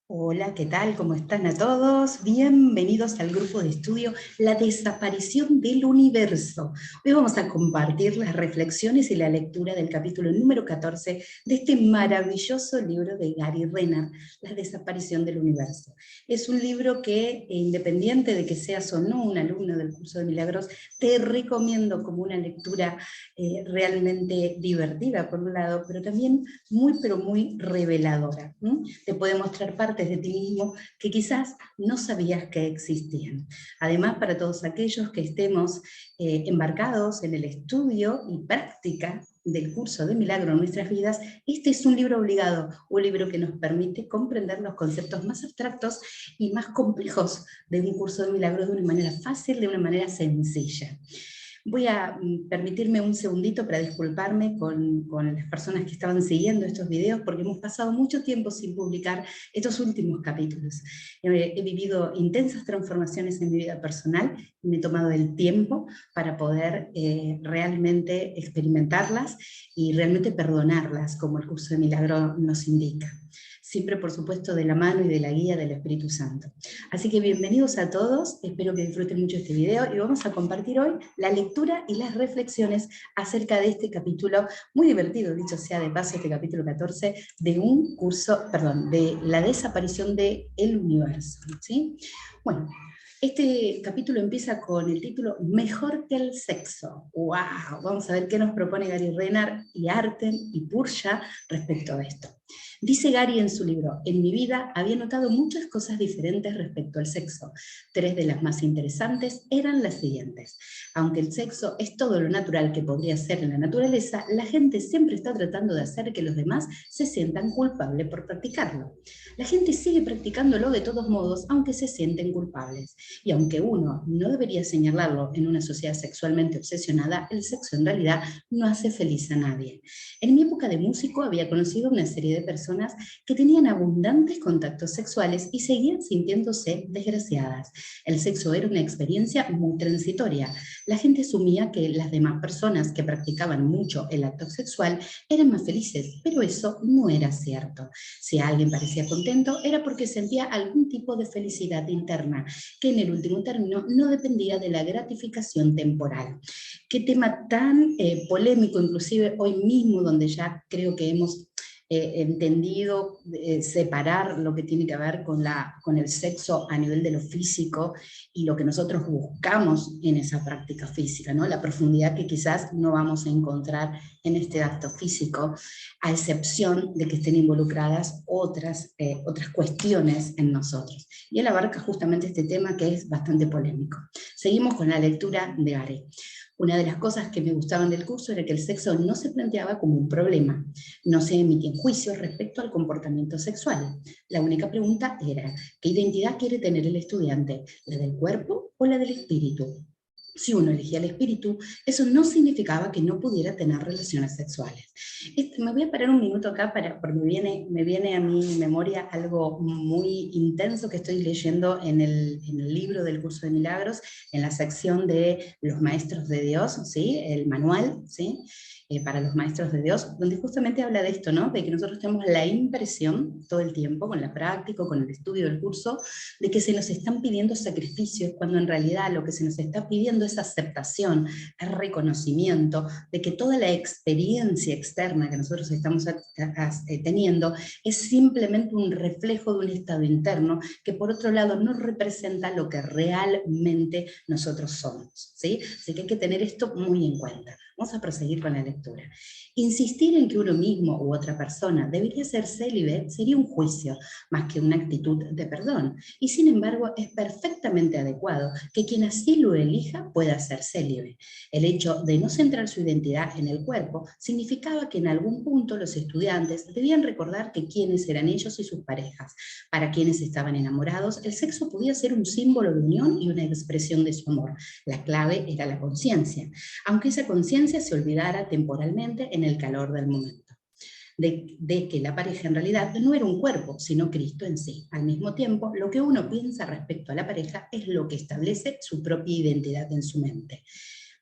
Hola, ¿qué tal? ¿Cómo están a todos? Bienvenidos al grupo de estudio La desaparición del universo. Hoy vamos a compartir las reflexiones y la lectura del capítulo número 14 de este maravilloso libro de Gary Renard, La desaparición del universo. Es un libro que, independiente de que seas o no un alumno del curso de milagros, te recomiendo como una lectura realmente divertida por un lado, pero también muy reveladora. Te puede mostrar partes de ti mismo que quizás no sabías que existían. Además, para todos aquellos que estemos embarcados en el estudio y práctica del curso de milagro en nuestras vidas, este es un libro obligado, un libro que nos permite comprender los conceptos más abstractos y más complejos de un curso de milagro de una manera fácil, de una manera sencilla. Voy a permitirme un segundito para disculparme con las personas que estaban siguiendo estos videos, porque hemos pasado mucho tiempo sin publicar estos últimos capítulos. He vivido intensas transformaciones en mi vida personal y me he tomado el tiempo para poder realmente experimentarlas y realmente perdonarlas, como el curso de milagro nos indica. Siempre, por supuesto, de la mano y de la guía del Espíritu Santo. Así que bienvenidos a todos, espero que disfruten mucho este video y vamos a compartir hoy la lectura y las reflexiones acerca de este capítulo, muy divertido, dicho sea de paso, este capítulo 14, de un curso, perdón, de la desaparición del universo, ¿sí? Bueno, este capítulo empieza con el título Mejor que el sexo. ¡Wow! Vamos a ver qué nos propone Gary Renard y Arten y Purja respecto a esto. Dice Gary en su libro, en mi vida había notado muchas cosas diferentes respecto al sexo. Tres de las más interesantes eran las siguientes. Aunque el sexo es todo lo natural que podría ser en la naturaleza, la gente siempre está tratando de hacer que los demás se sientan culpables por practicarlo. La gente sigue practicándolo de todos modos, aunque se sienten culpables. Y aunque uno no debería señalarlo en una sociedad sexualmente obsesionada, el sexo en realidad no hace feliz a nadie. En mi época de músico había conocido una serie de personas que tenían abundantes contactos sexuales y seguían sintiéndose desgraciadas. El sexo era una experiencia muy transitoria. La gente asumía que las demás personas que practicaban mucho el acto sexual eran más felices, pero eso no era cierto. Si alguien parecía contento, era porque sentía algún tipo de felicidad interna, que en el último término no dependía de la gratificación temporal. Qué tema tan polémico, inclusive hoy mismo, donde ya creo que hemos entendido separar lo que tiene que ver con el sexo a nivel de lo físico y lo que nosotros buscamos en esa práctica física, ¿no? La profundidad que quizás no vamos a encontrar en este acto físico, a excepción de que estén involucradas otras cuestiones en nosotros. Y él abarca justamente este tema que es bastante polémico. Seguimos con la lectura de Gary. Una de las cosas que me gustaban del curso era que el sexo no se planteaba como un problema, no se emitían juicios respecto al comportamiento sexual. La única pregunta era, ¿qué identidad quiere tener el estudiante? ¿La del cuerpo o la del espíritu? Si uno elegía el espíritu, eso no significaba que no pudiera tener relaciones sexuales. Me voy a parar un minuto acá porque me viene a mi memoria algo muy intenso que estoy leyendo en el libro del curso de milagros, en la sección de los maestros de Dios, ¿sí? El manual, ¿sí? Para los maestros de Dios, donde justamente habla de esto, ¿no? De que nosotros tenemos la impresión todo el tiempo, con la práctica, con el estudio del curso, de que se nos están pidiendo sacrificios, cuando en realidad lo que se nos está pidiendo es aceptación, es reconocimiento de que toda la experiencia externa que nosotros estamos teniendo es simplemente un reflejo de un estado interno que por otro lado no representa lo que realmente nosotros somos, ¿sí? Así que hay que tener esto muy en cuenta. Vamos a proseguir con la lectura. Insistir en que uno mismo u otra persona debería ser célibe sería un juicio, más que una actitud de perdón. Y sin embargo, es perfectamente adecuado que quien así lo elija pueda ser célibe. El hecho de no centrar su identidad en el cuerpo significaba que en algún punto los estudiantes debían recordar que quiénes eran ellos y sus parejas. Para quienes estaban enamorados, el sexo podía ser un símbolo de unión y una expresión de su amor. La clave era la conciencia, aunque esa conciencia se olvidara temporalmente en el calor del momento. De que la pareja en realidad no era un cuerpo, sino Cristo en sí. Al mismo tiempo, lo que uno piensa respecto a la pareja es lo que establece su propia identidad en su mente.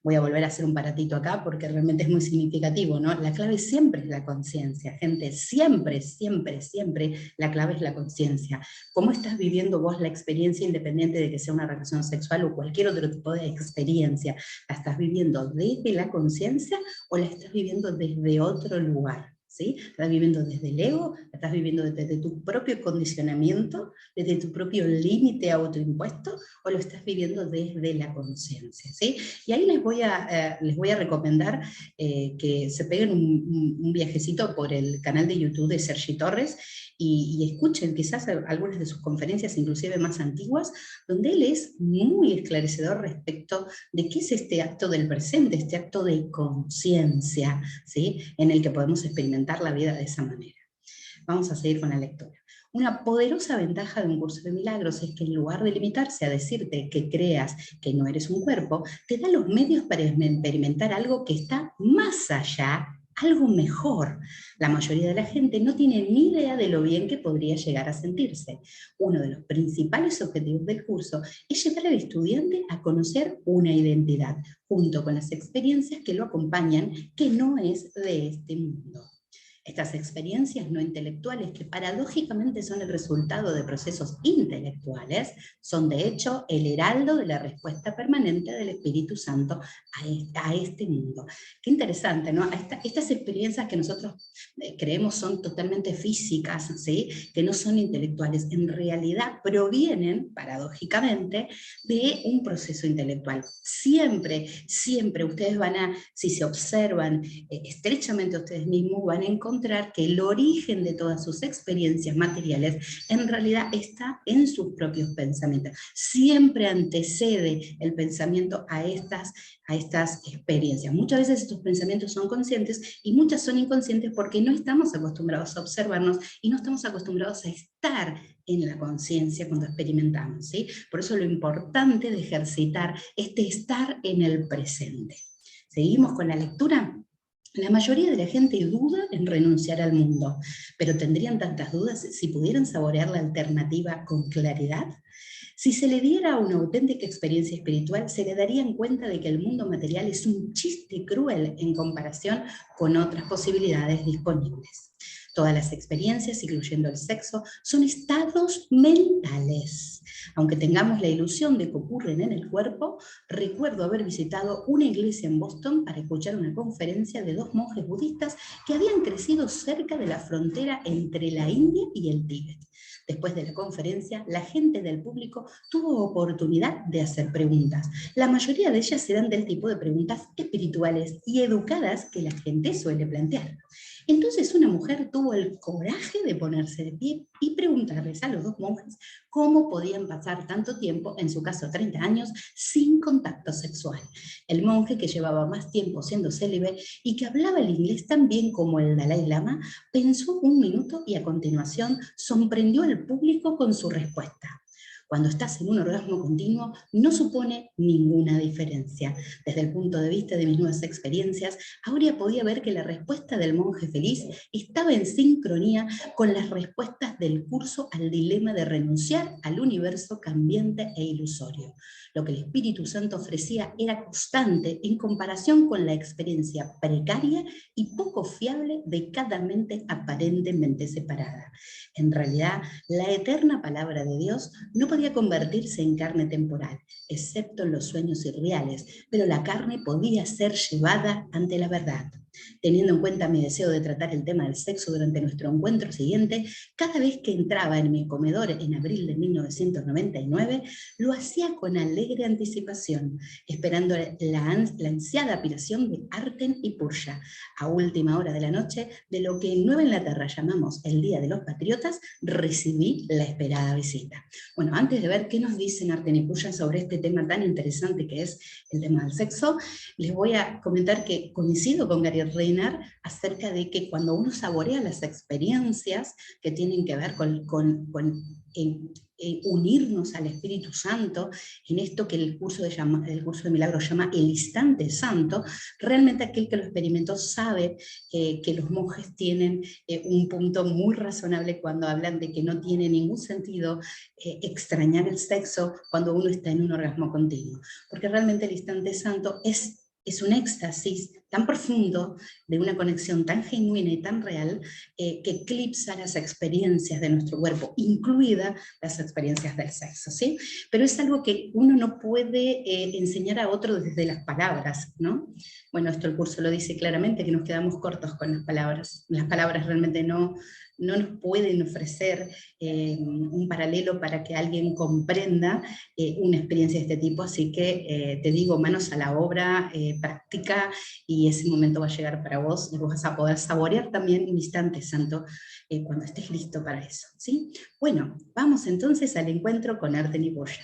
Voy a volver a hacer un paratito acá porque realmente es muy significativo, ¿no? La clave siempre es la conciencia, gente, siempre, siempre, siempre la clave es la conciencia. ¿Cómo estás viviendo vos la experiencia independiente de que sea una relación sexual o cualquier otro tipo de experiencia? ¿La estás viviendo desde la conciencia o la estás viviendo desde otro lugar? ¿Sí? ¿Estás viviendo desde el ego? ¿Estás viviendo desde tu propio condicionamiento, desde tu propio límite autoimpuesto? ¿O lo estás viviendo desde la conciencia? ¿Sí? Y ahí les voy a recomendar que se peguen un viajecito por el canal de YouTube de Sergi Torres y escuchen quizás algunas de sus conferencias, inclusive más antiguas, donde él es muy esclarecedor respecto de qué es este acto del presente, este acto de conciencia, ¿sí? En el que podemos experimentar la vida de esa manera. Vamos a seguir con la lectura. Una poderosa ventaja de un curso de milagros es que en lugar de limitarse a decirte que creas que no eres un cuerpo, te da los medios para experimentar algo que está más allá, algo mejor. La mayoría de la gente no tiene ni idea de lo bien que podría llegar a sentirse. Uno de los principales objetivos del curso es llevar al estudiante a conocer una identidad, junto con las experiencias que lo acompañan, que no es de este mundo. Estas experiencias no intelectuales, que paradójicamente son el resultado de procesos intelectuales, son de hecho el heraldo de la respuesta permanente del Espíritu Santo a este mundo. Qué interesante, ¿no? Estas experiencias que nosotros creemos son totalmente físicas, ¿sí? Que no son intelectuales, en realidad provienen, paradójicamente, de un proceso intelectual. Siempre, siempre ustedes van a, si se observan estrechamente ustedes mismos, van a encontrar que el origen de todas sus experiencias materiales en realidad está en sus propios pensamientos. Siempre antecede el pensamiento a estas experiencias. Muchas veces estos pensamientos son conscientes y muchas son inconscientes porque no estamos acostumbrados a observarnos y no estamos acostumbrados a estar en la conciencia cuando experimentamos, ¿sí? Por eso lo importante de ejercitar este estar en el presente. ¿Seguimos con la lectura? La mayoría de la gente duda en renunciar al mundo, pero tendrían tantas dudas si pudieran saborear la alternativa con claridad. Si se le diera una auténtica experiencia espiritual, se le darían cuenta de que el mundo material es un chiste cruel en comparación con otras posibilidades disponibles. Todas las experiencias, incluyendo el sexo, son estados mentales. Aunque tengamos la ilusión de que ocurren en el cuerpo, recuerdo haber visitado una iglesia en Boston para escuchar una conferencia de dos monjes budistas que habían crecido cerca de la frontera entre la India y el Tíbet. Después de la conferencia, la gente del público tuvo oportunidad de hacer preguntas. La mayoría de ellas eran del tipo de preguntas espirituales y educadas que la gente suele plantear. Entonces una mujer tuvo el coraje de ponerse de pie y preguntarles a los dos monjes cómo podían pasar tanto tiempo, en su caso 30 años, sin contacto sexual. El monje, que llevaba más tiempo siendo célibe y que hablaba el inglés tan bien como el Dalai Lama, pensó un minuto y a continuación sorprendió al público con su respuesta. Cuando estás en un orgasmo continuo, no supone ninguna diferencia. Desde el punto de vista de mis nuevas experiencias, ahora podía ver que la respuesta del monje feliz estaba en sincronía con las respuestas del curso al dilema de renunciar al universo cambiante e ilusorio. Lo que el Espíritu Santo ofrecía era constante en comparación con la experiencia precaria y poco fiable de cada mente aparentemente separada. En realidad, la eterna palabra de Dios no podía convertirse en carne temporal, excepto en los sueños irreales, pero la carne podía ser llevada ante la verdad. Teniendo en cuenta mi deseo de tratar el tema del sexo durante nuestro encuentro siguiente, cada vez que entraba en mi comedor en abril de 1999, lo hacía con alegre anticipación, esperando la ansiada aparición de Arten y Purja, a última hora de la noche, de lo que en Nueva Inglaterra llamamos el Día de los Patriotas, recibí la esperada visita. Bueno, antes de ver qué nos dicen Arten y Purja sobre este tema tan interesante que es el tema del sexo, les voy a comentar que coincido con Gary Renard acerca de que cuando uno saborea las experiencias que tienen que ver con unirnos al Espíritu Santo, en esto que el curso de Milagros llama el instante santo, realmente aquel que lo experimentó sabe que los monjes tienen un punto muy razonable cuando hablan de que no tiene ningún sentido extrañar el sexo cuando uno está en un orgasmo continuo, porque realmente el instante santo es Es un éxtasis tan profundo, de una conexión tan genuina y tan real, que eclipsa las experiencias de nuestro cuerpo, incluidas las experiencias del sexo, ¿sí? Pero es algo que uno no puede enseñar a otro desde las palabras, ¿no? Bueno, esto el curso lo dice claramente, que nos quedamos cortos con las palabras. Las palabras realmente no nos pueden ofrecer un paralelo para que alguien comprenda una experiencia de este tipo, así que te digo, manos a la obra, practica, y ese momento va a llegar para vos, y vos vas a poder saborear también un instante santo cuando estés listo para eso, ¿sí? Bueno, vamos entonces al encuentro con Arten y Puya.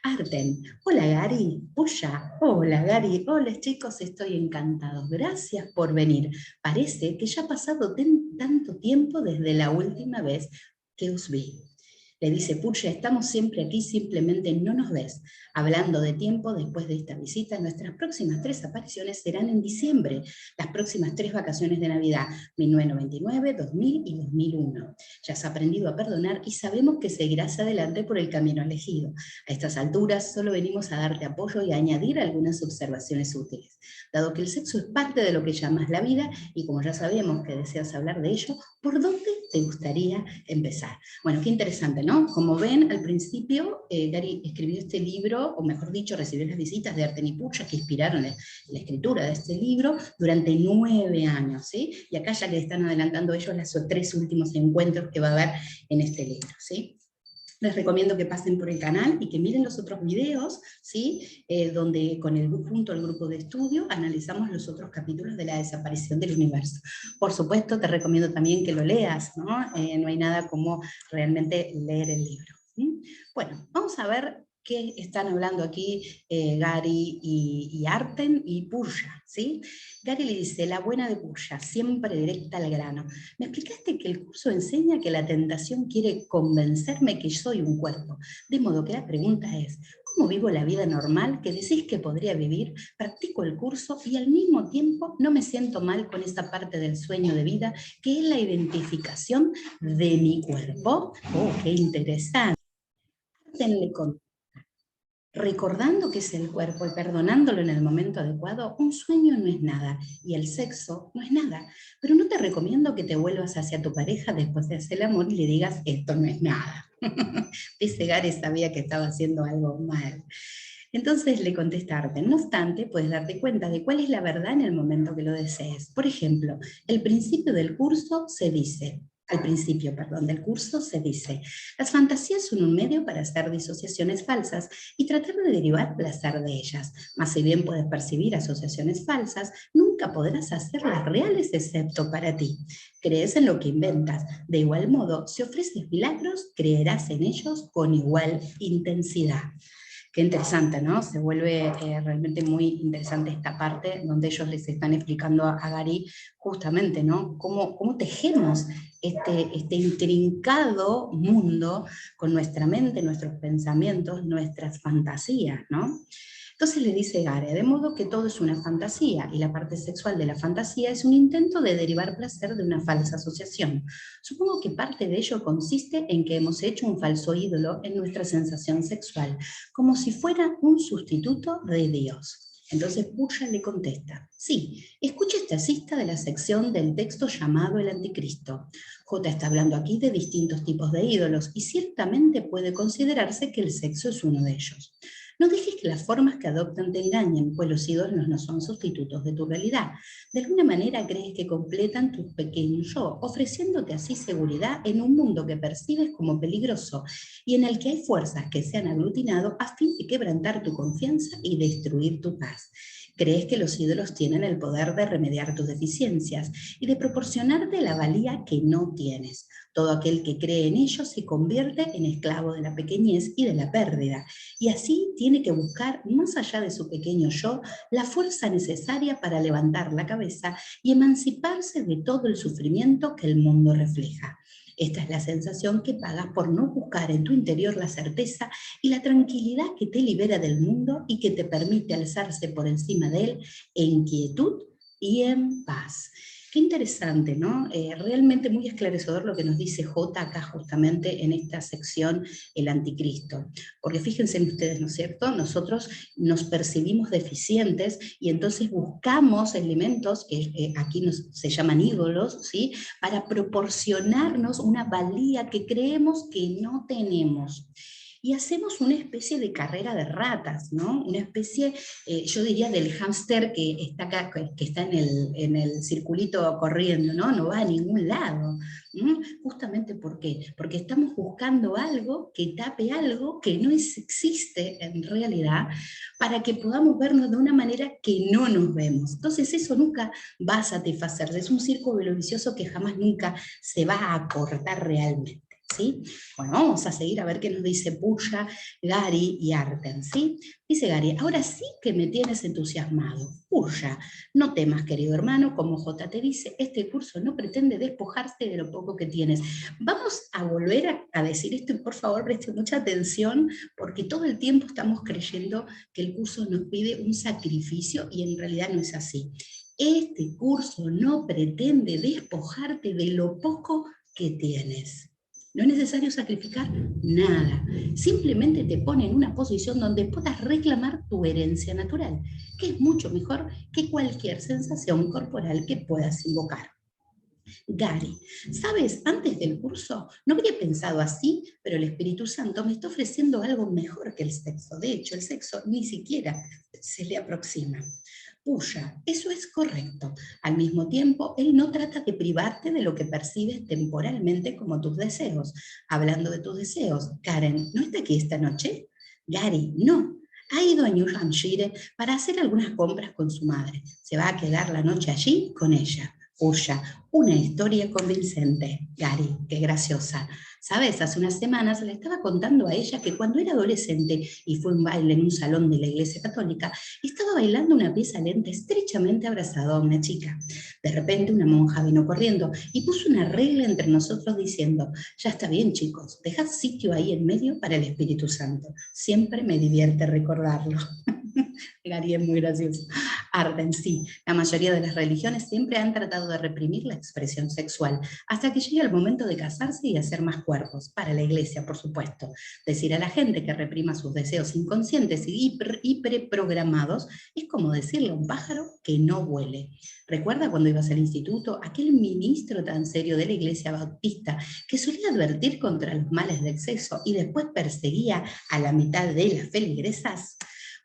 Arten, hola Gary, Puya, hola Gary, hola chicos, estoy encantado, gracias por venir. Parece que ya ha pasado tanto tiempo desde la última vez que os vi. Le dice Puya, estamos siempre aquí, simplemente no nos ves. Hablando de tiempo, después de esta visita, nuestras próximas 3 apariciones serán en diciembre, las próximas 3 vacaciones de Navidad, 1999, 2000 y 2001. Ya has aprendido a perdonar y sabemos que seguirás adelante por el camino elegido. A estas alturas solo venimos a darte apoyo y a añadir algunas observaciones útiles. Dado que el sexo es parte de lo que llamas la vida, y como ya sabemos que deseas hablar de ello, ¿por dónde te gustaría empezar? Bueno, qué interesante, ¿no? Como ven, al principio, Gary escribió este libro, o mejor dicho, recibió las visitas de Arten y Puya, que inspiraron la escritura de este libro, durante 9 años, ¿sí? Y acá ya le están adelantando ellos los 3 últimos encuentros que va a haber en este libro, ¿sí? Les recomiendo que pasen por el canal y que miren los otros videos, ¿sí? Donde junto al grupo de estudio analizamos los otros capítulos de la desaparición del universo. Por supuesto, te recomiendo también que lo leas, ¿no? No hay nada como realmente leer el libro. ¿Sí? Bueno, vamos a ver qué están hablando aquí Gary y Arten y Puya, ¿sí? Gary le dice, la buena de Puya, siempre directa al grano. Me explicaste que el curso enseña que la tentación quiere convencerme que soy un cuerpo, de modo que la pregunta es, ¿cómo vivo la vida normal que decís que podría vivir? Practico el curso y al mismo tiempo no me siento mal con esa parte del sueño de vida que es la identificación de mi cuerpo. ¡Oh, qué interesante! Denle con recordando que es el cuerpo y perdonándolo en el momento adecuado, un sueño no es nada y el sexo no es nada. Pero no te recomiendo que te vuelvas hacia tu pareja después de hacer el amor y le digas, esto no es nada. Dice Gary sabía que estaba haciendo algo mal. Entonces le contesta Arten, no obstante, puedes darte cuenta de cuál es la verdad en el momento que lo desees. Por ejemplo, el principio del curso se dice, al principio, perdón, del curso se dice, las fantasías son un medio para hacer disociaciones falsas y tratar de derivar placer de ellas. Mas si bien puedes percibir asociaciones falsas, nunca podrás hacerlas reales excepto para ti. Crees en lo que inventas. De igual modo, si ofreces milagros, creerás en ellos con igual intensidad. Qué interesante, ¿no? Se vuelve realmente muy interesante esta parte donde ellos les están explicando a Gary justamente, ¿no? Cómo tejemos este intrincado mundo con nuestra mente, nuestros pensamientos, nuestras fantasías, ¿no? Entonces le dice Gary, de modo que todo es una fantasía y la parte sexual de la fantasía es un intento de derivar placer de una falsa asociación. Supongo que parte de ello consiste en que hemos hecho un falso ídolo en nuestra sensación sexual, como si fuera un sustituto de Dios. Entonces Puya le contesta, sí, escucha esta cita de la sección del texto llamado El Anticristo. J está hablando aquí de distintos tipos de ídolos y ciertamente puede considerarse que el sexo es uno de ellos. No dejes que las formas que adoptan te engañen, pues los ídolos no son sustitutos de tu realidad. De alguna manera crees que completan tu pequeño yo, ofreciéndote así seguridad en un mundo que percibes como peligroso y en el que hay fuerzas que se han aglutinado a fin de quebrantar tu confianza y destruir tu paz. Crees que los ídolos tienen el poder de remediar tus deficiencias y de proporcionarte la valía que no tienes. Todo aquel que cree en ellos se convierte en esclavo de la pequeñez y de la pérdida, y así tiene que buscar, más allá de su pequeño yo, la fuerza necesaria para levantar la cabeza y emanciparse de todo el sufrimiento que el mundo refleja. Esta es la sensación que pagas por no buscar en tu interior la certeza y la tranquilidad que te libera del mundo y que te permite alzarse por encima de él en quietud y en paz. Qué interesante, ¿no? Realmente muy esclarecedor lo que nos dice J acá justamente en esta sección, el anticristo. Porque fíjense en ustedes, ¿no es cierto? Nosotros nos percibimos deficientes y entonces buscamos elementos que aquí se llaman ídolos, ¿sí? Para proporcionarnos una valía que creemos que no tenemos. Y hacemos una especie de carrera de ratas, ¿no? Una especie, yo diría, del hámster que está acá, que está en el circulito corriendo, ¿no? No va a ningún lado. Justamente ¿por qué? Porque estamos buscando algo que tape algo que no existe en realidad, para que podamos vernos de una manera que no nos vemos. Entonces eso nunca va a satisfacerse, es un círculo vicioso que jamás nunca se va a cortar realmente. ¿Sí? Bueno, vamos a seguir a ver qué nos dice Puya, Gary y Arten, ¿sí? Dice Gary, ahora sí que me tienes entusiasmado. Puya, no temas, querido hermano, como J te dice, este curso no pretende despojarte de lo poco que tienes. Vamos a volver a decir esto y por favor preste mucha atención, porque todo el tiempo estamos creyendo que el curso nos pide un sacrificio y en realidad no es así. Este curso no pretende despojarte de lo poco que tienes. No es necesario sacrificar nada. Simplemente te pone en una posición donde puedas reclamar tu herencia natural, que es mucho mejor que cualquier sensación corporal que puedas invocar. Gary, ¿sabes? Antes del curso no habría pensado así, pero el Espíritu Santo me está ofreciendo algo mejor que el sexo. De hecho, el sexo ni siquiera se le aproxima. Puya, eso es correcto. Al mismo tiempo, él no trata de privarte de lo que percibes temporalmente como tus deseos. Hablando de tus deseos, Karen, ¿no está aquí esta noche? Gary, no. Ha ido a New Hampshire para hacer algunas compras con su madre. Se va a quedar la noche allí con ella. Puya, una historia convincente. Gary, qué graciosa. ¿Sabes? Hace unas semanas le estaba contando a ella que cuando era adolescente y fue a un baile en un salón de la iglesia católica, estaba bailando una pieza lenta estrechamente abrazado a una chica. De repente una monja vino corriendo y puso una regla entre nosotros diciendo, ya está bien chicos, dejad sitio ahí en medio para el Espíritu Santo. Siempre me divierte recordarlo. Gary es muy gracioso. Arden, sí, la mayoría de las religiones siempre han tratado de reprimir la expresión sexual, hasta que llega el momento de casarse y hacer más cuerpos, para la iglesia, por supuesto. Decir a la gente que reprima sus deseos inconscientes y preprogramados es como decirle a un pájaro que no vuele. ¿Recuerda cuando ibas al instituto aquel ministro tan serio de la iglesia bautista que solía advertir contra los males de exceso y después perseguía a la mitad de las feligresas?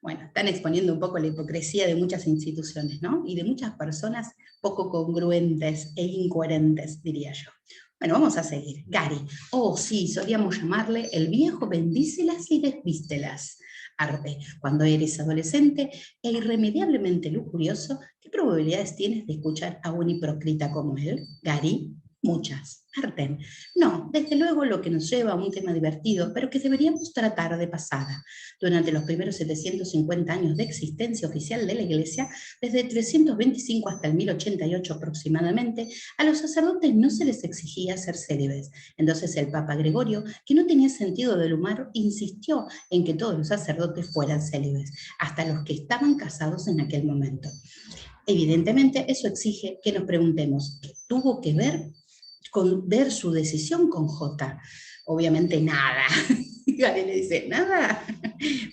Bueno, están exponiendo un poco la hipocresía de muchas instituciones, ¿no? Y de muchas personas poco congruentes e incoherentes, diría yo. Bueno, vamos a seguir. Gary. Oh, sí, solíamos llamarle el viejo bendícelas y desvístelas. Arte. Cuando eres adolescente e irremediablemente lujurioso, ¿qué probabilidades tienes de escuchar a un hipócrita como él? Gary. Muchas. Arten. No, desde luego lo que nos lleva a un tema divertido, pero que deberíamos tratar de pasada. Durante los primeros 750 años de existencia oficial de la Iglesia, desde 325 hasta el 1088 aproximadamente, a los sacerdotes no se les exigía ser célibes. Entonces el Papa Gregorio, que no tenía sentido del humor, insistió en que todos los sacerdotes fueran célibes, hasta los que estaban casados en aquel momento. Evidentemente, eso exige que nos preguntemos, ¿qué tuvo que ver con ver su decisión con J? Obviamente nada. Gary le dice, nada.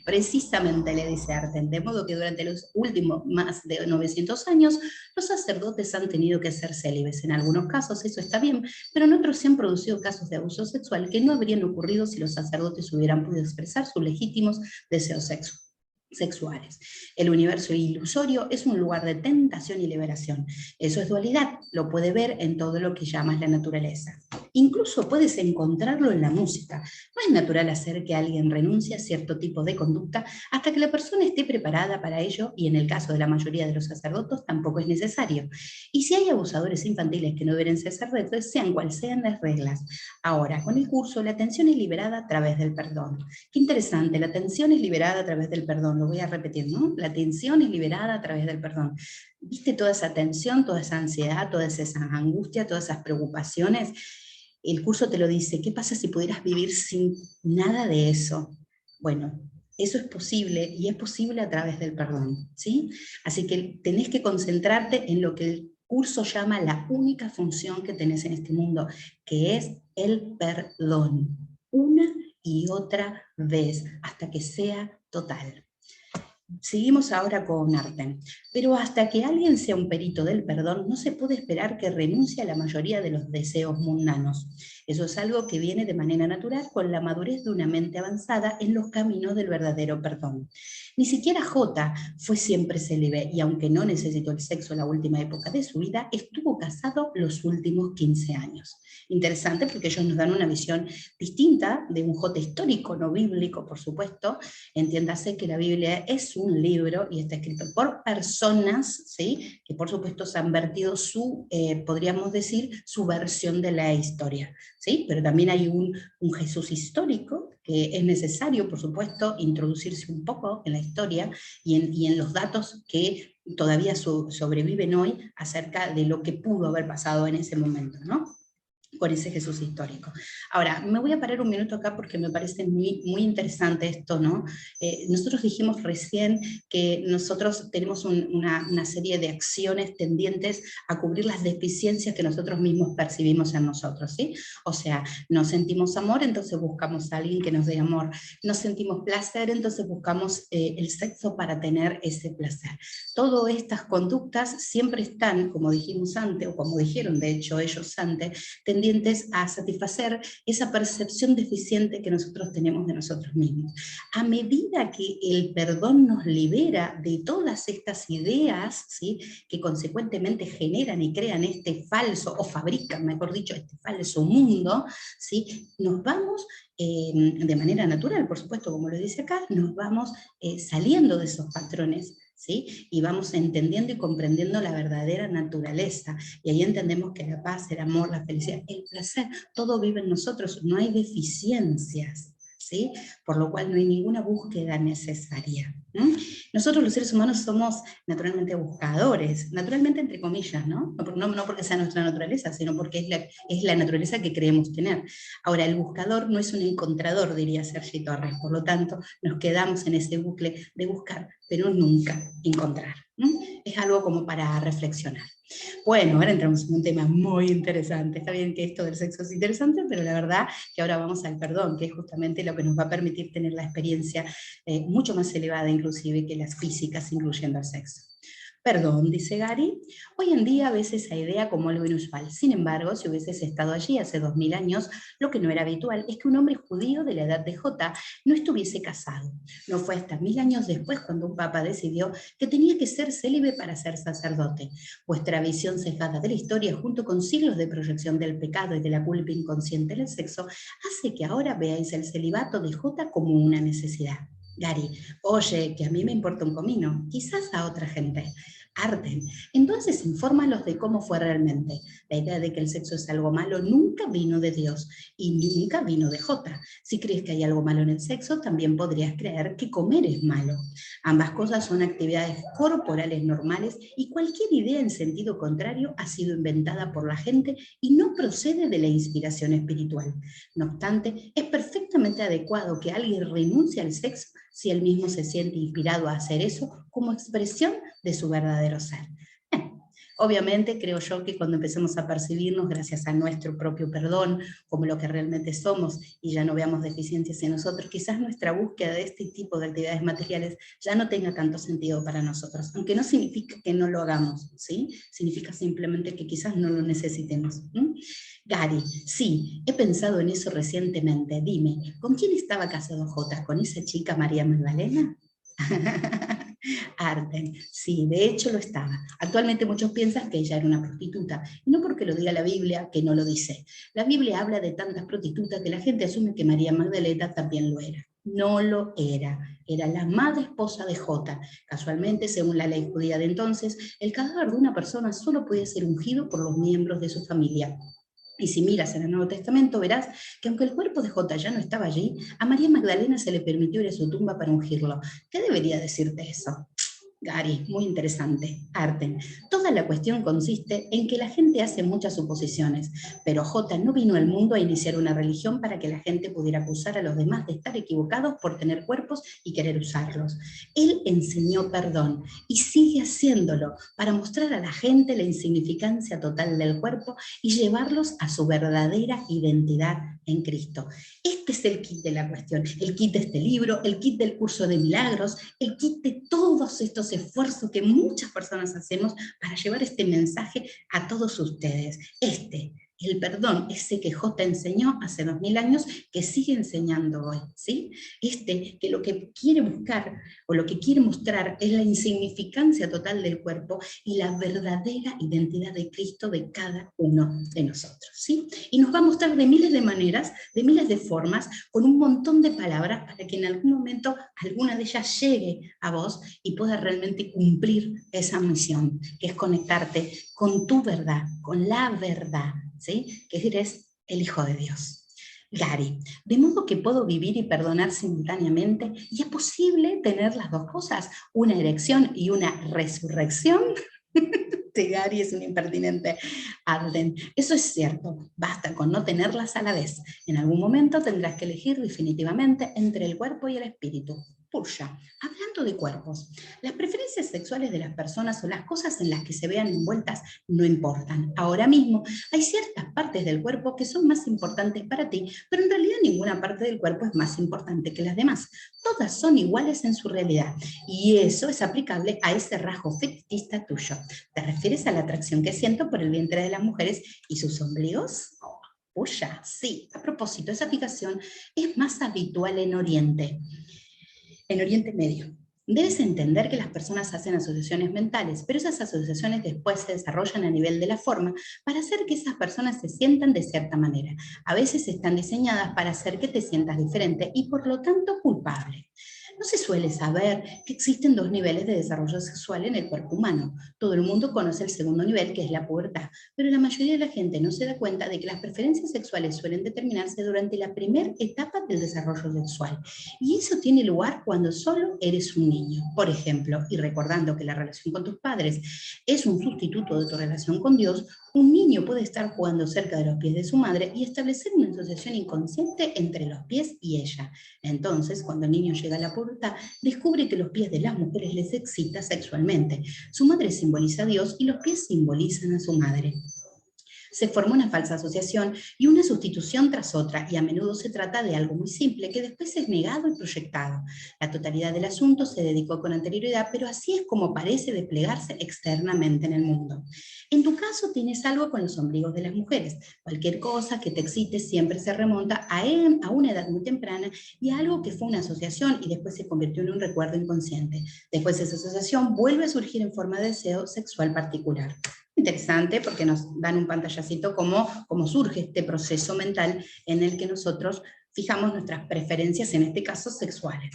Precisamente le dice Arten, de modo que durante los últimos más de 900 años los sacerdotes han tenido que ser célibes. En algunos casos eso está bien, pero en otros se han producido casos de abuso sexual que no habrían ocurrido si los sacerdotes hubieran podido expresar sus legítimos deseos sexuales. El universo ilusorio es un lugar de tentación y liberación. Eso es dualidad, lo puede ver en todo lo que llamas la naturaleza. Incluso puedes encontrarlo en la música. No es natural hacer que alguien renuncie a cierto tipo de conducta hasta que la persona esté preparada para ello, y en el caso de la mayoría de los sacerdotes tampoco es necesario. Y si hay abusadores infantiles que no deben ser sacerdotes, sean cuales sean las reglas. Ahora, con el curso, la atención es liberada a través del perdón. Qué interesante, la atención es liberada a través del perdón. Lo voy a repetir, ¿no? La atención es liberada a través del perdón. ¿Viste toda esa tensión, toda esa ansiedad, todas esas angustias, todas esas preocupaciones? El curso te lo dice. ¿Qué pasa si pudieras vivir sin nada de eso? Bueno, eso es posible y es posible a través del perdón, ¿sí? Así que tenés que concentrarte en lo que el curso llama la única función que tenés en este mundo, que es el perdón, una y otra vez, hasta que sea total. Seguimos ahora con Arten. Pero hasta que alguien sea un perito del perdón, no se puede esperar que renuncie a la mayoría de los deseos mundanos. Eso es algo que viene de manera natural con la madurez de una mente avanzada en los caminos del verdadero perdón. Ni siquiera J fue siempre célibe y aunque no necesitó el sexo en la última época de su vida, estuvo casado los últimos 15 años. Interesante porque ellos nos dan una visión distinta de un J histórico, no bíblico, por supuesto. Entiéndase que la Biblia es un libro y está escrito por personas, ¿sí?, que por supuesto se han vertido su, podríamos decir, su versión de la historia, ¿sí? Pero también hay un Jesús histórico que es necesario, por supuesto, introducirse un poco en la historia y en los datos que todavía sobreviven hoy acerca de lo que pudo haber pasado en ese momento, ¿no? Con ese Jesús histórico. Ahora, me voy a parar un minuto acá porque me parece muy, muy interesante esto, ¿no? Nosotros dijimos recién que nosotros tenemos una serie de acciones tendientes a cubrir las deficiencias que nosotros mismos percibimos en nosotros, ¿sí? O sea, no sentimos amor, entonces buscamos a alguien que nos dé amor. No sentimos placer, entonces buscamos el sexo para tener ese placer. Todas estas conductas siempre están, como dijimos antes, o como dijeron de hecho ellos antes, tendientes a satisfacer esa percepción deficiente que nosotros tenemos de nosotros mismos. A medida que el perdón nos libera de todas estas ideas, ¿sí?, que consecuentemente generan y crean este falso, o fabrican, mejor dicho, este falso mundo, ¿sí?, nos vamos de manera natural, por supuesto, como lo dice acá, nos vamos saliendo de esos patrones, ¿sí?, y vamos entendiendo y comprendiendo la verdadera naturaleza, y ahí entendemos que la paz, el amor, la felicidad, el placer, todo vive en nosotros, no hay deficiencias, ¿sí?, por lo cual no hay ninguna búsqueda necesaria. Nosotros los seres humanos somos naturalmente buscadores, naturalmente entre comillas, ¿no? No porque sea nuestra naturaleza, sino porque es la naturaleza que creemos tener. Ahora, el buscador no es un encontrador, diría Sergi Torres, por lo tanto, nos quedamos en ese bucle de buscar, pero nunca encontrar. Es algo como para reflexionar. Bueno, ahora entramos en un tema muy interesante. Está bien que esto del sexo es interesante, pero la verdad que ahora vamos al perdón, que es justamente lo que nos va a permitir tener la experiencia mucho más elevada inclusive que las físicas, incluyendo el sexo. Perdón, dice Gary, hoy en día ves esa idea como algo inusual. Sin embargo, si hubieses estado allí hace 2000 años, lo que no era habitual es que un hombre judío de la edad de J no estuviese casado. No fue hasta 1000 años después cuando un papa decidió que tenía que ser célibe para ser sacerdote. Vuestra visión cejada de la historia, junto con siglos de proyección del pecado y de la culpa inconsciente del sexo, hace que ahora veáis el celibato de J como una necesidad. Gary, oye, que a mí me importa un comino, quizás a otra gente. Arden, entonces infórmalos de cómo fue realmente. La idea de que el sexo es algo malo nunca vino de Dios y nunca vino de J. Si crees que hay algo malo en el sexo, también podrías creer que comer es malo. Ambas cosas son actividades corporales normales y cualquier idea en sentido contrario ha sido inventada por la gente y no procede de la inspiración espiritual. No obstante, es perfectamente adecuado que alguien renuncie al sexo si él mismo se siente inspirado a hacer eso como expresión de su verdadero ser. Obviamente creo yo que cuando empecemos a percibirnos gracias a nuestro propio perdón como lo que realmente somos y ya no veamos deficiencias en nosotros, quizás nuestra búsqueda de este tipo de actividades materiales ya no tenga tanto sentido para nosotros, aunque no significa que no lo hagamos, ¿sí? Significa simplemente que quizás no lo necesitemos. Gary, sí, he pensado en eso recientemente. Dime, ¿con quién estaba casado J? ¿Con esa chica María Magdalena? Arden, sí, de hecho lo estaba. Actualmente muchos piensan que ella era una prostituta, y no porque lo diga la Biblia, que no lo dice. La Biblia habla de tantas prostitutas que la gente asume que María Magdalena también lo era. No lo era la amada esposa de J. Casualmente, según la ley judía de entonces, el cadáver de una persona solo podía ser ungido por los miembros de su familia. Y si miras en el Nuevo Testamento, verás que aunque el cuerpo de J ya no estaba allí, a María Magdalena se le permitió ir a su tumba para ungirlo. ¿Qué debería decirte eso? Gary, muy interesante. Arten. Toda la cuestión consiste en que la gente hace muchas suposiciones, pero J no vino al mundo a iniciar una religión para que la gente pudiera acusar a los demás de estar equivocados por tener cuerpos y querer usarlos. Él enseñó perdón y sigue haciéndolo para mostrar a la gente la insignificancia total del cuerpo y llevarlos a su verdadera identidad en Cristo. Este es el kit de la cuestión, el kit de este libro, el kit del curso de milagros, el kit de todos estos esfuerzos que muchas personas hacemos para llevar este mensaje a todos ustedes. El perdón, ese que J enseñó hace 2000 años, que sigue enseñando hoy, ¿sí? Que lo que quiere buscar o lo que quiere mostrar es la insignificancia total del cuerpo y la verdadera identidad de Cristo de cada uno de nosotros, ¿sí? Y nos va a mostrar de miles de maneras, de miles de formas, con un montón de palabras para que en algún momento alguna de ellas llegue a vos y pueda realmente cumplir esa misión, que es conectarte con tu verdad, con la verdad, ¿sí? Que eres el Hijo de Dios. Gary, de modo que puedo vivir y perdonar simultáneamente, y es posible tener las dos cosas, una erección y una resurrección. Gary es un impertinente. Arden, eso es cierto, basta con no tenerlas a la vez. En algún momento tendrás que elegir definitivamente entre el cuerpo y el espíritu. Puya, hablando de cuerpos, las preferencias sexuales de las personas o las cosas en las que se vean envueltas no importan. Ahora mismo hay ciertas partes del cuerpo que son más importantes para ti, pero en realidad ninguna parte del cuerpo es más importante que las demás. Todas son iguales en su realidad, y eso es aplicable a ese rasgo fetichista tuyo. ¿Te refieres a la atracción que siento por el vientre de las mujeres y sus ombligos? Oh, puya, sí. A propósito, esa fijación es más habitual en Oriente Medio. Debes entender que las personas hacen asociaciones mentales, pero esas asociaciones después se desarrollan a nivel de la forma para hacer que esas personas se sientan de cierta manera. A veces están diseñadas para hacer que te sientas diferente y por lo tanto culpable. No se suele saber que existen dos niveles de desarrollo sexual en el cuerpo humano. Todo el mundo conoce el segundo nivel, que es la pubertad, pero la mayoría de la gente no se da cuenta de que las preferencias sexuales suelen determinarse durante la primera etapa del desarrollo sexual. Y eso tiene lugar cuando solo eres un niño. Por ejemplo, y recordando que la relación con tus padres es un sustituto de tu relación con Dios, un niño puede estar jugando cerca de los pies de su madre y establecer una asociación inconsciente entre los pies y ella. Entonces, cuando el niño llega a la pubertad, descubre que los pies de las mujeres les excita sexualmente. Su madre simboliza a Dios y los pies simbolizan a su madre. Se forma una falsa asociación y una sustitución tras otra, y a menudo se trata de algo muy simple que después es negado y proyectado. La totalidad del asunto se dedicó con anterioridad, pero así es como parece desplegarse externamente en el mundo. En tu caso tienes algo con los ombligos de las mujeres. Cualquier cosa que te excite siempre se remonta a una edad muy temprana y a algo que fue una asociación y después se convirtió en un recuerdo inconsciente. Después esa asociación vuelve a surgir en forma de deseo sexual particular. Interesante porque nos dan un pantallacito cómo surge este proceso mental en el que nosotros fijamos nuestras preferencias, en este caso sexuales.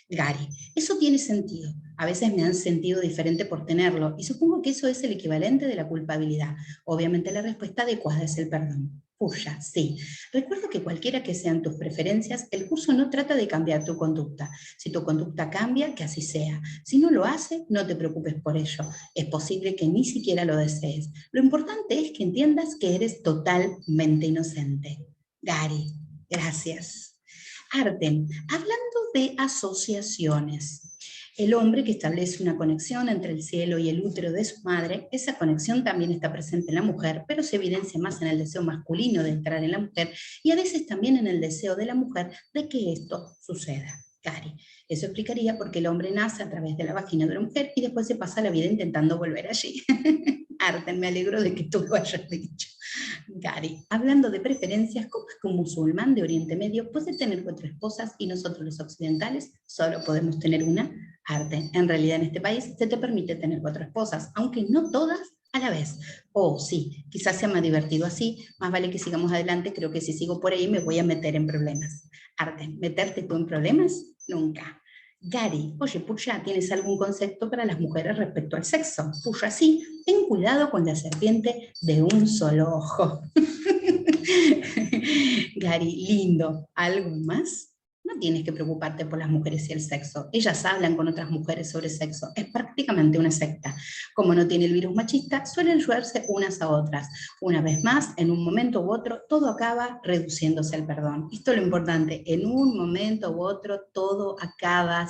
Gary, eso tiene sentido. A veces me han sentido diferente por tenerlo y supongo que eso es el equivalente de la culpabilidad. Obviamente la respuesta adecuada es el perdón. Puya, sí. Recuerda que cualquiera que sean tus preferencias, el curso no trata de cambiar tu conducta. Si tu conducta cambia, que así sea. Si no lo hace, no te preocupes por ello. Es posible que ni siquiera lo desees. Lo importante es que entiendas que eres totalmente inocente. Gary, gracias. Arden, hablando de asociaciones. El hombre que establece una conexión entre el cielo y el útero de su madre, esa conexión también está presente en la mujer, pero se evidencia más en el deseo masculino de entrar en la mujer y a veces también en el deseo de la mujer de que esto suceda. Cari, eso explicaría por qué el hombre nace a través de la vagina de una mujer y después se pasa la vida intentando volver allí. Arden, me alegro de que tú lo hayas dicho. Gary, hablando de preferencias, ¿cómo es que un musulmán de Oriente Medio puede tener 4 esposas y nosotros los occidentales solo podemos tener una? Arte. En realidad en este país se te permite tener 4 esposas, aunque no todas a la vez. Oh, sí, quizás sea más divertido así, más vale que sigamos adelante, creo que si sigo por ahí me voy a meter en problemas. Arte, ¿meterte tú en problemas? Nunca. Gary, oye, Puya, ¿tienes algún concepto para las mujeres respecto al sexo? Puya, sí, ten cuidado con la serpiente de un solo ojo. Gary, lindo. ¿Algo más? No tienes que preocuparte por las mujeres y el sexo. Ellas hablan con otras mujeres sobre sexo. Es prácticamente una secta. Como no tiene el virus machista, suelen ayudarse unas a otras. Una vez más, en un momento u otro, todo acaba reduciéndose al perdón. Esto es lo importante. En un momento u otro, todo acaba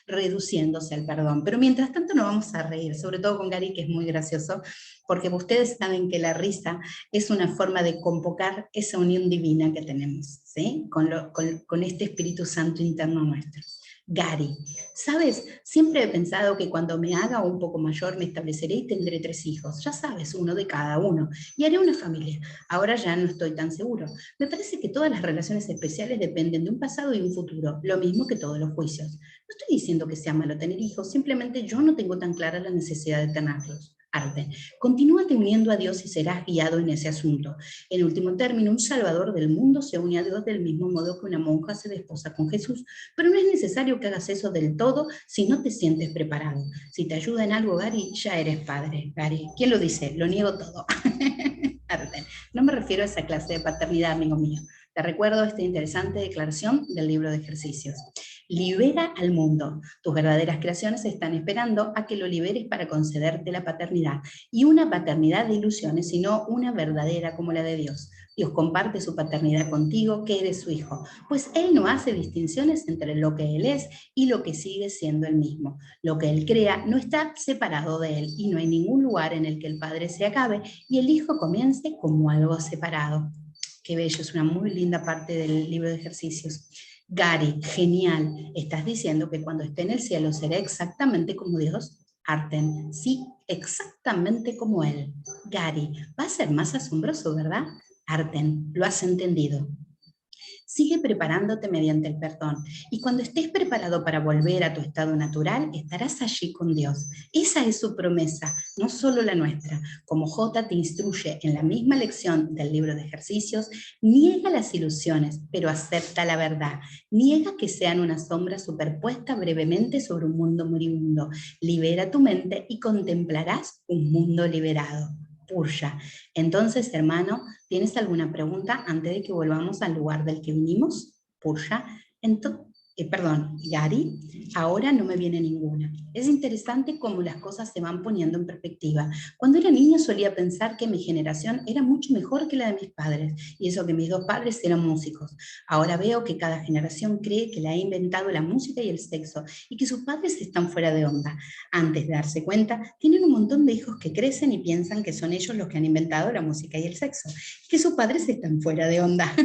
reduciéndose al perdón. Pero mientras tanto nos vamos a reír, sobre todo con Gary, que es muy gracioso, porque ustedes saben que la risa es una forma de convocar esa unión divina que tenemos, ¿sí? Con este Espíritu Santo interno nuestro. Gary, ¿sabes? Siempre he pensado que cuando me haga un poco mayor me estableceré y tendré 3 hijos, ya sabes, uno de cada uno, y haré una familia. Ahora ya no estoy tan seguro. Me parece que todas las relaciones especiales dependen de un pasado y un futuro, lo mismo que todos los juicios. No estoy diciendo que sea malo tener hijos, simplemente yo no tengo tan clara la necesidad de tenerlos. Arte. Continúate uniendo a Dios y serás guiado en ese asunto. En último término, un salvador del mundo se une a Dios del mismo modo que una monja se desposa con Jesús, pero no es necesario que hagas eso del todo si no te sientes preparado. Si te ayuda en algo, Gary, ya eres padre. Gary, ¿quién lo dice? Lo niego todo. Arte. No me refiero a esa clase de paternidad, amigo mío. Te recuerdo esta interesante declaración del libro de ejercicios. Libera al mundo. Tus verdaderas creaciones están esperando a que lo liberes para concederte la paternidad. Y una paternidad de ilusiones, sino una verdadera como la de Dios. Dios comparte su paternidad contigo, que eres su hijo, pues Él no hace distinciones entre lo que Él es y lo que sigue siendo Él mismo. Lo que Él crea no está separado de Él y no hay ningún lugar en el que el Padre se acabe y el Hijo comience como algo separado. Qué bello, es una muy linda parte del libro de ejercicios. Gary, genial. ¿Estás diciendo que cuando esté en el cielo será exactamente como Dios? Arten, sí, exactamente como Él. Gary, va a ser más asombroso, ¿verdad? Arten, lo has entendido. Sigue preparándote mediante el perdón. Y cuando estés preparado para volver a tu estado natural, estarás allí con Dios. Esa es su promesa, no solo la nuestra. Como J te instruye en la misma lección del libro de ejercicios, niega las ilusiones, pero acepta la verdad. Niega que sean una sombra superpuesta brevemente sobre un mundo moribundo. Libera tu mente y contemplarás un mundo liberado. Purya. Entonces, hermano, ¿tienes alguna pregunta antes de que volvamos al lugar del que vinimos? Purya. Perdón, Gary, ahora no me viene ninguna. Es interesante cómo las cosas se van poniendo en perspectiva. Cuando era niña solía pensar que mi generación era mucho mejor que la de mis padres, y eso que mis 2 padres eran músicos. Ahora veo que cada generación cree que la ha inventado la música y el sexo, y que sus padres están fuera de onda. Antes de darse cuenta, tienen un montón de hijos que crecen y piensan que son ellos los que han inventado la música y el sexo, y que sus padres están fuera de onda.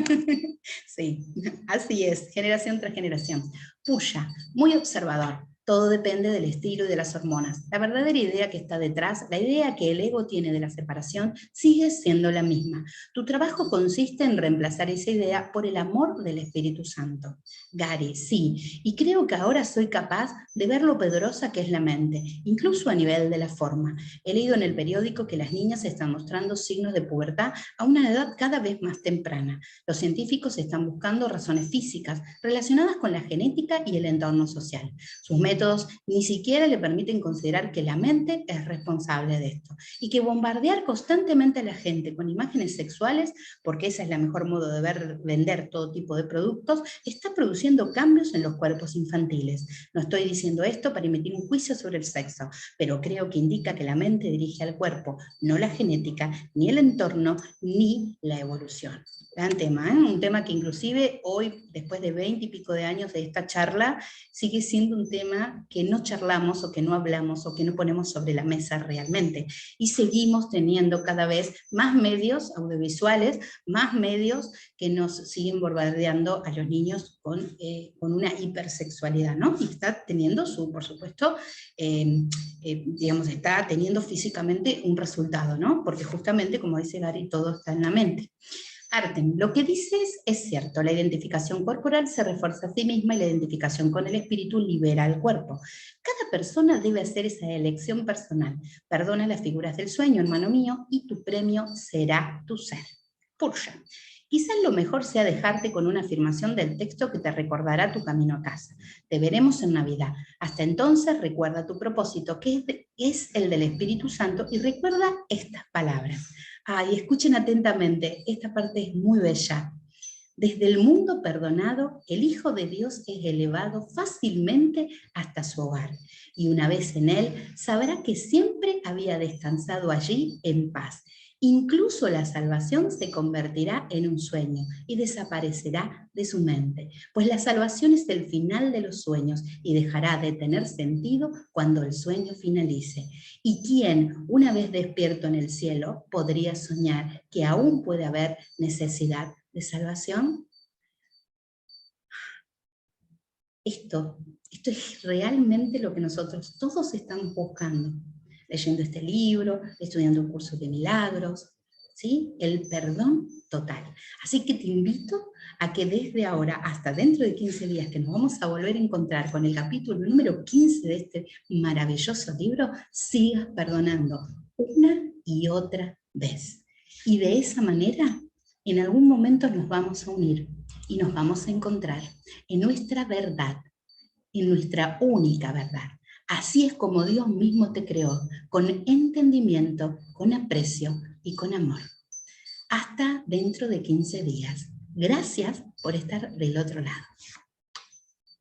Sí, así es, generación tras generación. Purya, muy observador. Todo depende del estilo y de las hormonas. La verdadera idea que está detrás, la idea que el ego tiene de la separación, sigue siendo la misma. Tu trabajo consiste en reemplazar esa idea por el amor del Espíritu Santo. Gary, sí, y creo que ahora soy capaz de ver lo poderosa que es la mente, incluso a nivel de la forma. He leído en el periódico que las niñas están mostrando signos de pubertad a una edad cada vez más temprana. Los científicos están buscando razones físicas relacionadas con la genética y el entorno social. Sus métodos ni siquiera le permiten considerar que la mente es responsable de esto y que bombardear constantemente a la gente con imágenes sexuales, porque esa es la mejor modo de vender todo tipo de productos, está produciendo cambios en los cuerpos infantiles. No estoy diciendo esto para emitir un juicio sobre el sexo, pero creo que indica que la mente dirige al cuerpo, no la genética, ni el entorno, ni la evolución. Gran tema, ¿eh? Un tema que inclusive hoy, después de 20 y pico de años de esta charla, sigue siendo un tema que no charlamos o que no hablamos o que no ponemos sobre la mesa realmente. Y seguimos teniendo cada vez más medios audiovisuales, más medios que nos siguen bombardeando a los niños con una hipersexualidad, ¿no? Y está teniendo por supuesto, digamos, está teniendo físicamente un resultado, ¿no? Porque justamente, como dice Gary, todo está en la mente. Arten, lo que dices es cierto, la identificación corporal se refuerza a sí misma y la identificación con el espíritu libera al cuerpo. Cada persona debe hacer esa elección personal. Perdona las figuras del sueño, hermano mío, y tu premio será tu ser. Purya. Quizás lo mejor sea dejarte con una afirmación del texto que te recordará tu camino a casa. Te veremos en Navidad. Hasta entonces recuerda tu propósito, que es el del Espíritu Santo, y recuerda estas palabras. Ay, escuchen atentamente, esta parte es muy bella. Desde el mundo perdonado, el Hijo de Dios es elevado fácilmente hasta su hogar, y una vez en él, sabrá que siempre había descansado allí en paz. Incluso la salvación se convertirá en un sueño y desaparecerá de su mente, pues la salvación es el final de los sueños y dejará de tener sentido cuando el sueño finalice. ¿Y quién, una vez despierto en el cielo, podría soñar que aún puede haber necesidad de salvación? Esto es realmente lo que nosotros todos estamos buscando, leyendo este libro, estudiando un curso de milagros, ¿sí? El perdón total. Así que te invito a que desde ahora hasta dentro de 15 días, que nos vamos a volver a encontrar con el capítulo número 15 de este maravilloso libro, sigas perdonando una y otra vez. Y de esa manera, en algún momento nos vamos a unir y nos vamos a encontrar en nuestra verdad, en nuestra única verdad. Así es como Dios mismo te creó, con entendimiento, con aprecio y con amor. Hasta dentro de 15 días. Gracias por estar del otro lado.